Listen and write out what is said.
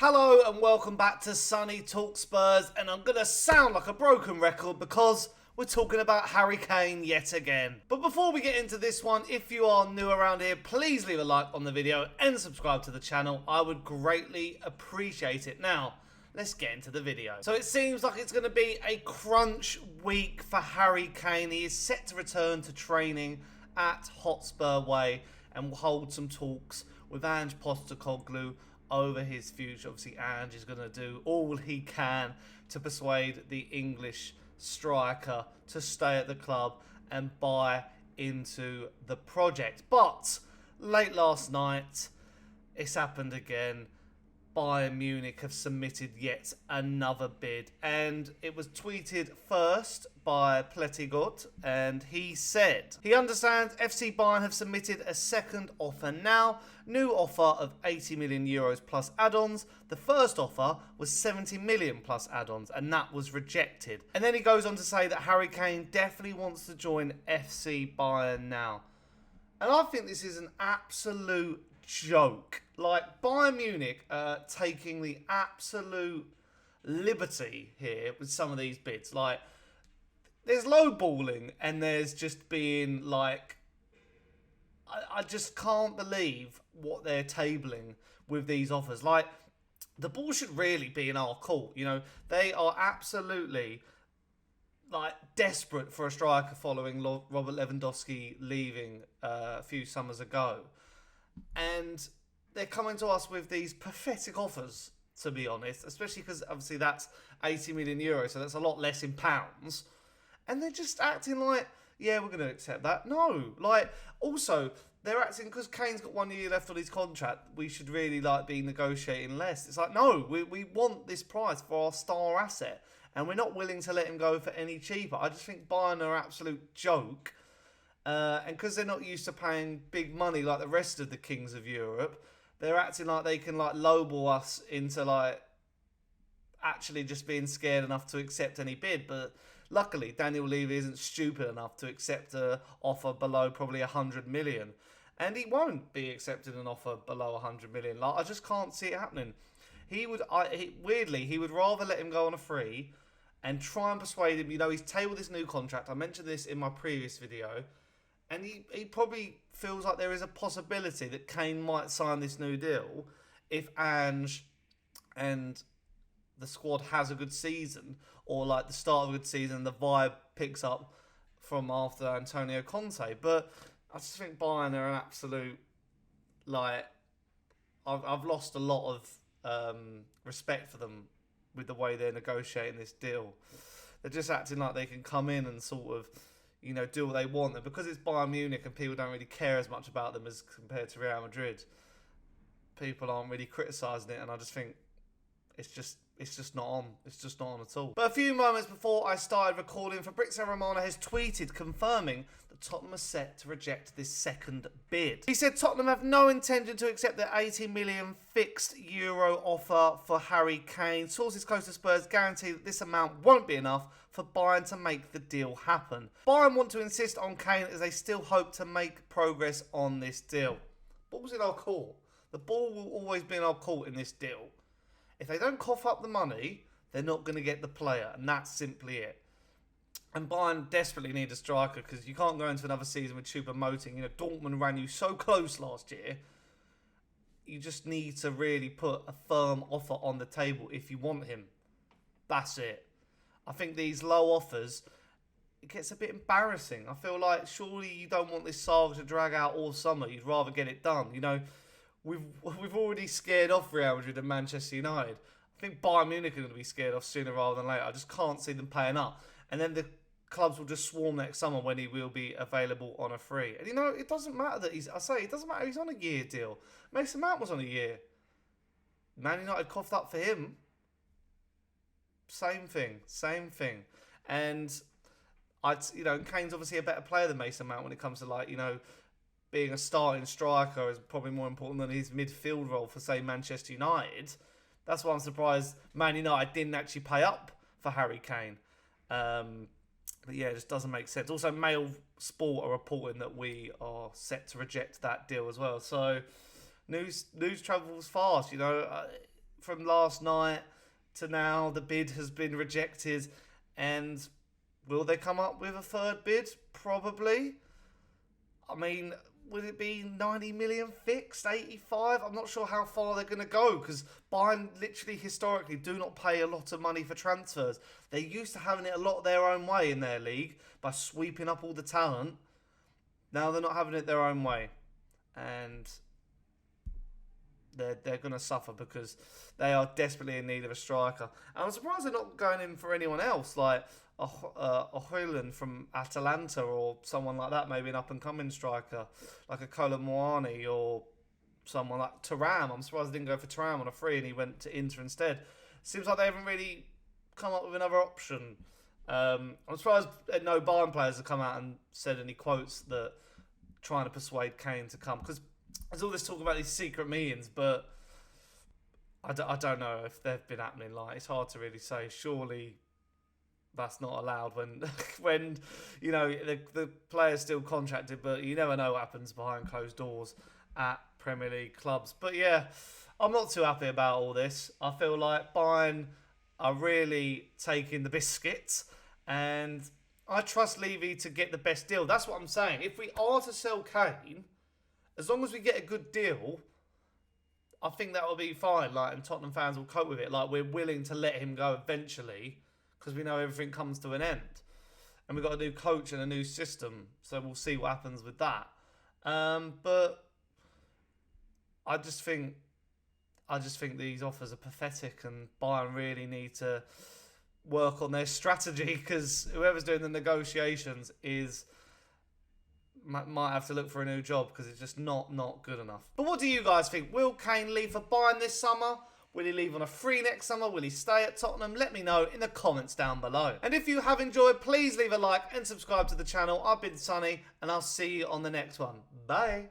Hello and welcome back to Sonny Talk Spurs, and I'm going to sound like a broken record because we're talking about Harry Kane yet again. But before we get into this one, if you are new around here, please leave a like on the video and subscribe to the channel. I would greatly appreciate it. Now, let's get into the video. So it seems like it's going to be a crunch week for Harry Kane. He is set to return to training at Hotspur Way and will hold some talks with Ange Postecoglu over his future. Obviously, Ange is going to do all he can to persuade the English striker to stay at the club and buy into the project. But late last night, it's happened again. Bayern Munich have submitted yet another bid, and it was tweeted first by Pletigot, and he said he understands FC Bayern have submitted a second offer now. New offer of 80 million euros plus add-ons. The first offer was 70 million plus add-ons, and that was rejected. And then he goes on to say that Harry Kane definitely wants to join FC Bayern now. And I think this is an absolute joke. Like, Bayern Munich taking the absolute liberty here with some of these bids. Like, there's lowballing and there's just being like, I just can't believe what they're tabling with these offers. Like, the ball should really be in our court. You know, they are absolutely like desperate for a striker following Robert Lewandowski leaving a few summers ago. And they're coming to us with these pathetic offers, to be honest, especially because obviously that's 80 million euros, so that's a lot less in pounds. And they're just acting like, yeah, we're going to accept that. No, like, also, they're acting because Kane's got 1 year left on his contract, we should really like be negotiating less. It's like, no, we want this price for our star asset, and we're not willing to let him go for any cheaper. I just think Bayern are an absolute joke. And because they're not used to paying big money like the rest of the kings of Europe, they're acting like they can like lowball us into like actually just being scared enough to accept any bid. But luckily, Daniel Levy isn't stupid enough to accept an offer below probably 100 million. And he won't be accepting an offer below 100 million. Like, I just can't see it happening. Weirdly, he would rather let him go on a free and try and persuade him. You know, he's tabled this new contract. I mentioned this in my previous video. And he probably feels like there is a possibility that Kane might sign this new deal if Ange and the squad has a good season, or like the start of a good season, the vibe picks up from after Antonio Conte. But I just think Bayern are an absolute, like, I've lost a lot of respect for them with the way they're negotiating this deal. They're just acting like they can come in and sort of, you know, do what they want. And because it's Bayern Munich and people don't really care as much about them as compared to Real Madrid, people aren't really criticising it. And I just think it's just not on. It's just not on at all. But a few moments before I started recording, Fabrizio Romano has tweeted confirming that Tottenham are set to reject this second bid. He said Tottenham have no intention to accept the 80 million fixed euro offer for Harry Kane. Sources close to Spurs guarantee that this amount won't be enough for Bayern to make the deal happen. Bayern want to insist on Kane as they still hope to make progress on this deal. Ball's in our court. The ball will always be in our court in this deal. If they don't cough up the money, they're not going to get the player, and that's simply it. And Bayern desperately need a striker because you can't go into another season with Choupo-Moting. You know, Dortmund ran you so close last year. You just need to really put a firm offer on the table if you want him. That's it. I think these low offers, it gets a bit embarrassing. I feel like surely you don't want this saga to drag out all summer. You'd rather get it done. You know, we've already scared off Real Madrid and Manchester United. I think Bayern Munich are going to be scared off sooner rather than later. I just can't see them paying up. And then the clubs will just swarm next summer when he will be available on a free. And you know, it doesn't matter that it doesn't matter he's on a year deal. Mason Mount was on a year. Man United coughed up for him. Same thing. And Kane's obviously a better player than Mason Mount when it comes to, like, you know, being a starting striker is probably more important than his midfield role for, say, Manchester United. That's why I'm surprised Man United didn't actually pay up for Harry Kane. But yeah, it just doesn't make sense. Also, Mail Sport are reporting that we are set to reject that deal as well. So news travels fast, you know. from last night to now, the bid has been rejected. And will they come up with a third bid? Probably. I mean, would it be 90 million fixed, 85? I'm not sure how far they're going to go, because Bayern literally historically do not pay a lot of money for transfers. They're used to having it a lot their own way in their league by sweeping up all the talent. Now they're not having it their own way. And they're going to suffer because they are desperately in need of a striker. And I'm surprised they're not going in for anyone else, like a Heung-Min from Atalanta or someone like that, maybe an up-and-coming striker, like a Colomwani or someone like Thuram. I'm surprised they didn't go for Thuram on a free and he went to Inter instead. Seems like they haven't really come up with another option. I'm surprised no Bayern players have come out and said any quotes that trying to persuade Kane to come, because there's all this talk about these secret meetings, but I don't know if they've been happening. Like, it's hard to really say. Surely that's not allowed when you know the player's still contracted, but you never know what happens behind closed doors at Premier League clubs. But yeah, I'm not too happy about all this. I feel like Bayern are really taking the biscuits, and I trust Levy to get the best deal. That's what I'm saying. If we are to sell Kane, as long as we get a good deal, I think that will be fine. Like, and Tottenham fans will cope with it. Like, we're willing to let him go eventually because we know everything comes to an end, and we've got a new coach and a new system. So we'll see what happens with that. But I just think these offers are pathetic, and Bayern really need to work on their strategy, because whoever's doing the negotiations might have to look for a new job, because it's just not good enough. But what do you guys think? Will Kane leave for Bayern this summer? Will he leave on a free next summer? Will he stay at Tottenham? Let me know in the comments down below. And if you have enjoyed, please leave a like and subscribe to the channel. I've been Sonny, and I'll see you on the next one. Bye.